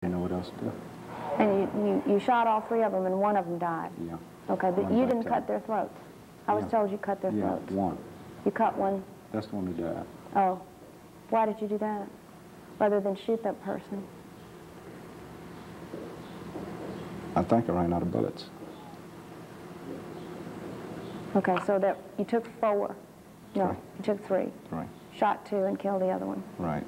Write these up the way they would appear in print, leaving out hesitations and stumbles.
You know what else to do. And you shot all three of them, and one of them died? Yeah. Okay, but One you by didn't 10. cut their throats? I was told you cut their throats. Yeah, one. You cut one? That's the one who died. Oh. Why did you do that? Rather than shoot that person? I think I ran out of bullets. Okay, so that you took 4. No, Three. you took 3. 3. Shot 2 and killed the other one. Right.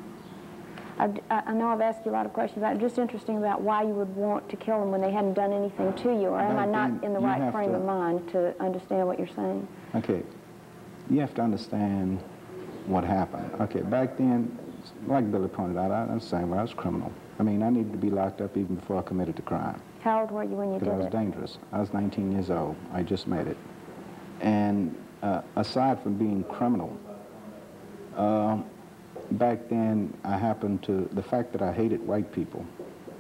I know I've asked you a lot of questions about it. Just interesting about why you would want to kill them when they hadn't done anything to you, or am I not in the right frame of mind to understand what you're saying? Okay. You have to understand what happened. Okay, back then, like Billy pointed out, I was saying, well, I was a criminal. I mean, I needed to be locked up even before I committed the crime. How old were you when you did it? Because I was dangerous. I was 19 years old. I just made it. And aside from being criminal, back then I happened to, the fact that I hated white people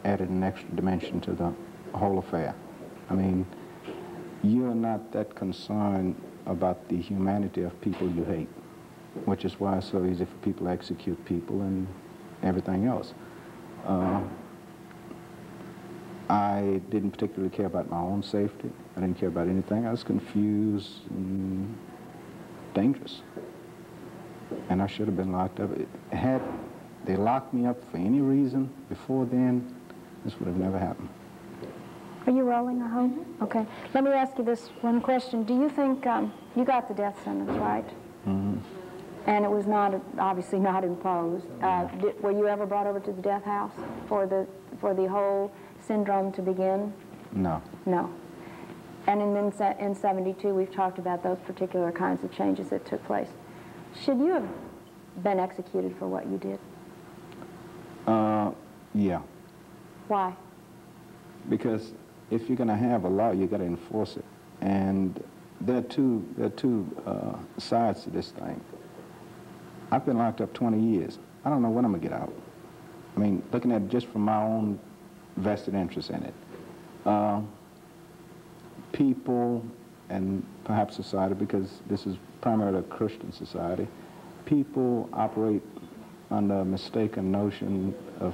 added an extra dimension to the whole affair. I mean, you're not that concerned about the humanity of people you hate, which is why it's so easy for people to execute people and everything else. I didn't particularly care about my own safety. I didn't care about anything. I was confused and dangerous. And I should have been locked up. Had they locked me up for any reason before then, this would have never happened. Are you rolling, I hope? Okay. Let me ask you this one question. Do you think you got the death sentence, right? Mm-hmm. And it was not, obviously not imposed. Were you ever brought over to the death house for the whole syndrome to begin? No. No. And in 72, we've talked about those particular kinds of changes that took place. Should you have been executed for what you did? Yeah. Why? Because if you're going to have a law, you got to enforce it. And there are two sides to this thing. I've been locked up 20 years. I don't know when I'm going to get out. I mean, looking at it just from my own vested interest in it. People and perhaps society, because this is primarily a Christian society, people operate under a mistaken notion of,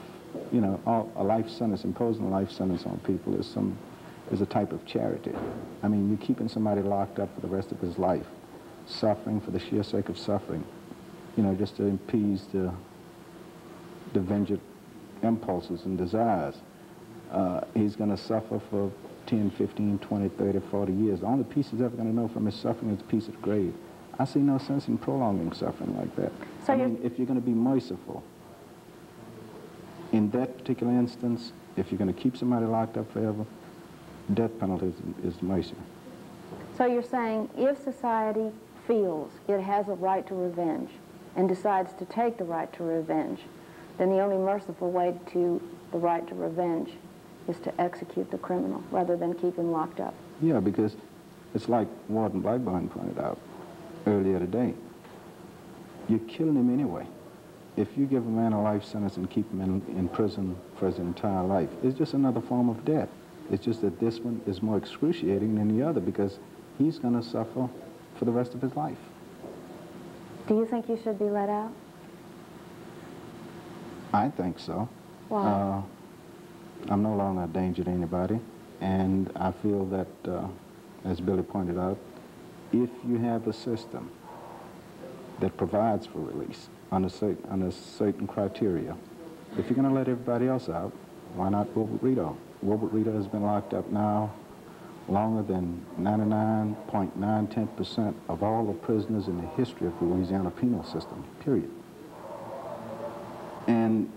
you know, a life sentence, imposing a life sentence on people is a type of charity. I mean, you're keeping somebody locked up for the rest of his life, suffering for the sheer sake of suffering, you know, just to appease the vengeful impulses and desires. He's going to suffer for 10, 15, 20, 30, 40 years. The only peace he's ever going to know from his suffering is the peace of the grave. I see no sense in prolonging suffering like that. So I mean, if you're going to be merciful, in that particular instance, if you're going to keep somebody locked up forever, death penalty is mercy. So you're saying if society feels it has a right to revenge and decides to take the right to revenge, then the only merciful way to the right to revenge is to execute the criminal rather than keep him locked up. Yeah, because it's like Warden Blackburn pointed out earlier today. You're killing him anyway. If you give a man a life sentence and keep him in prison for his entire life, it's just another form of death. It's just that this one is more excruciating than the other because he's going to suffer for the rest of his life. Do you think you should be let out? I think so. Why? I'm no longer a danger to anybody, and I feel that, as Billy pointed out, if you have a system that provides for release under certain criteria, if you're going to let everybody else out, why not Wilbert Rideau? Wilbert Rideau has been locked up now longer than 99.9% of all the prisoners in the history of the Louisiana penal system, period. And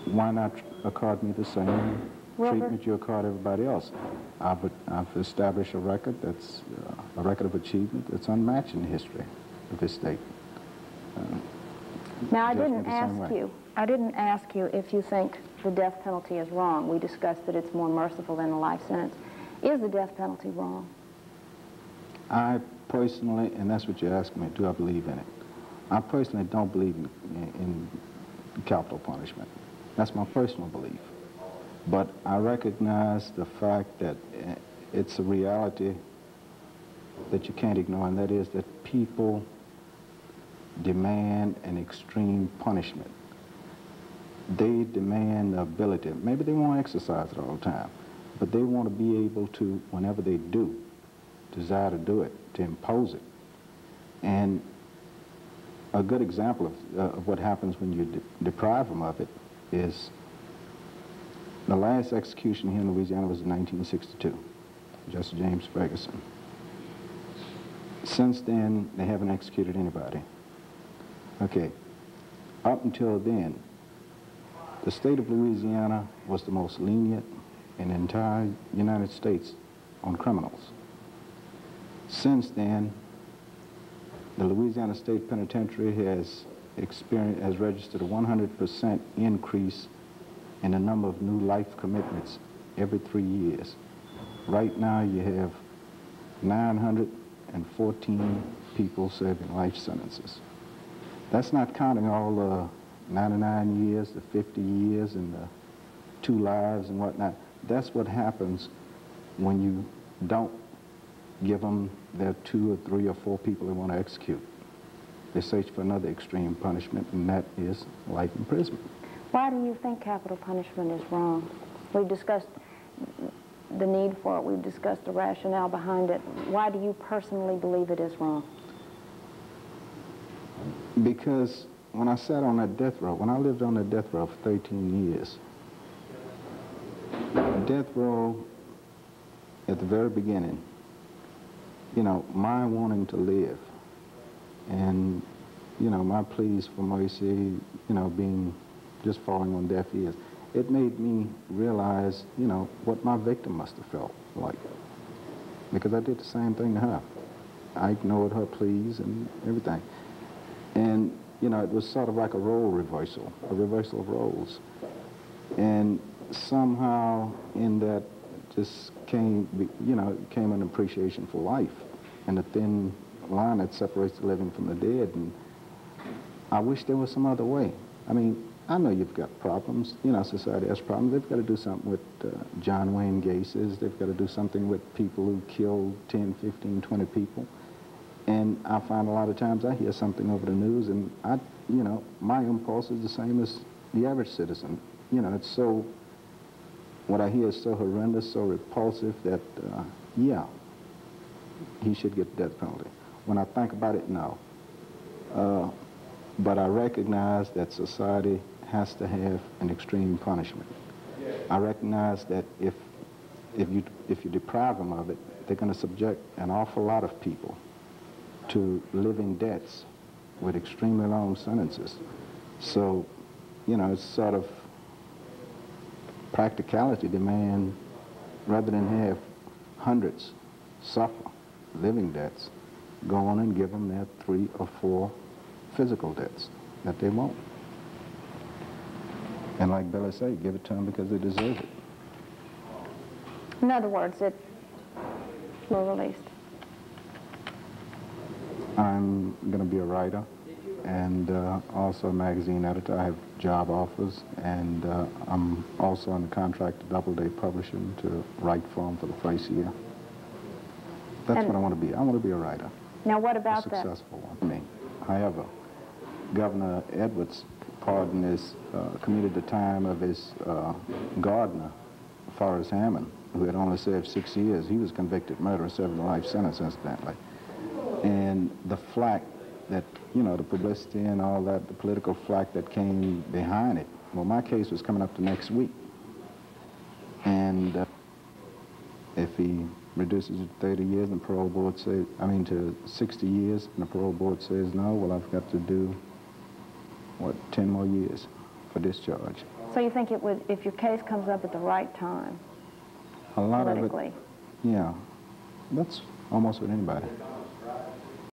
why not accord me the same treatment you accord everybody else? I've established a record that's a record of achievement that's unmatched in the history of this state. Now, I didn't ask you if you think the death penalty is wrong. We discussed that it's more merciful than a life sentence. Is the death penalty wrong? I personally, and that's what you asked me, do I believe in it? I personally don't believe in capital punishment. That's my personal belief. But I recognize the fact that it's a reality that you can't ignore, and that is that people demand an extreme punishment. they demand the ability. Maybe they won't exercise it all the time, but they want to be able to, whenever they do, desire to do it, to impose it. And a good example of what happens when you deprive them of it is the last execution here in Louisiana was in 1962, Justice James Ferguson. Since then, they haven't executed anybody. Okay, up until then, the state of Louisiana was the most lenient in the entire United States on criminals. Since then, the Louisiana State Penitentiary has registered a 100% increase in the number of new life commitments every 3 years. Right now, you have 914 people serving life sentences. That's not counting all the 99 years, the 50 years, and the 2 lives and whatnot. That's what happens when you don't give them their 2 or 3 or 4 people they want to execute. They search for another extreme punishment, and that is life imprisonment. Why do you think capital punishment is wrong? We've discussed the need for it. We've discussed the rationale behind it. Why do you personally believe it is wrong? Because when I sat on that death row, when I lived on that death row for 13 years, death row at the very beginning, you know, my wanting to live and, you know, my pleas for mercy, you know, just falling on deaf ears, it made me realize, you know, what my victim must have felt like. Because I did the same thing to her. I ignored her pleas and everything. And, you know, it was sort of like a role reversal, a reversal of roles. And somehow in that just came, you know, came an appreciation for life and the thin line that separates the living from the dead. And I wish there was some other way. I mean, I know you've got problems. You know, society has problems. They've got to do something with John Wayne Gacy's. They've got to do something with people who killed 10, 15, 20 people. And I find a lot of times I hear something over the news, and you know, my impulse is the same as the average citizen. You know, it's so, what I hear is so horrendous, so repulsive that, yeah, he should get the death penalty. When I think about it, no. But I recognize that society has to have an extreme punishment. I recognize that if you deprive them of it, they're going to subject an awful lot of people to living debts with extremely long sentences. So, you know, it's sort of practicality demand, rather than have hundreds suffer living debts, go on and give them their 3 or 4 physical debts that they won't. And like Billy said, give it to them because they deserve it. In other words, it were released. I'm going to be a writer and also a magazine editor. I have job offers, and I'm also on the contract to Doubleday Publishing to write for them for the first year. That's what I want to be. I want to be a writer. Now, what about a successful one. However, Governor Edwards' pardon is commuted the time of his gardener, Forrest Hammond, who had only served 6 years. He was convicted murder, serving a life sentence, incidentally. And the flack that, you know, the publicity and all that, the political flack that came behind it. Well, my case was coming up the next week. And if he reduces it to 30 years and the parole board says, to 60 years, and the parole board says no, well, I've got to do, 10 more years for discharge. So you think it would, if your case comes up at the right time, a lot politically? Of it, yeah. That's almost with anybody.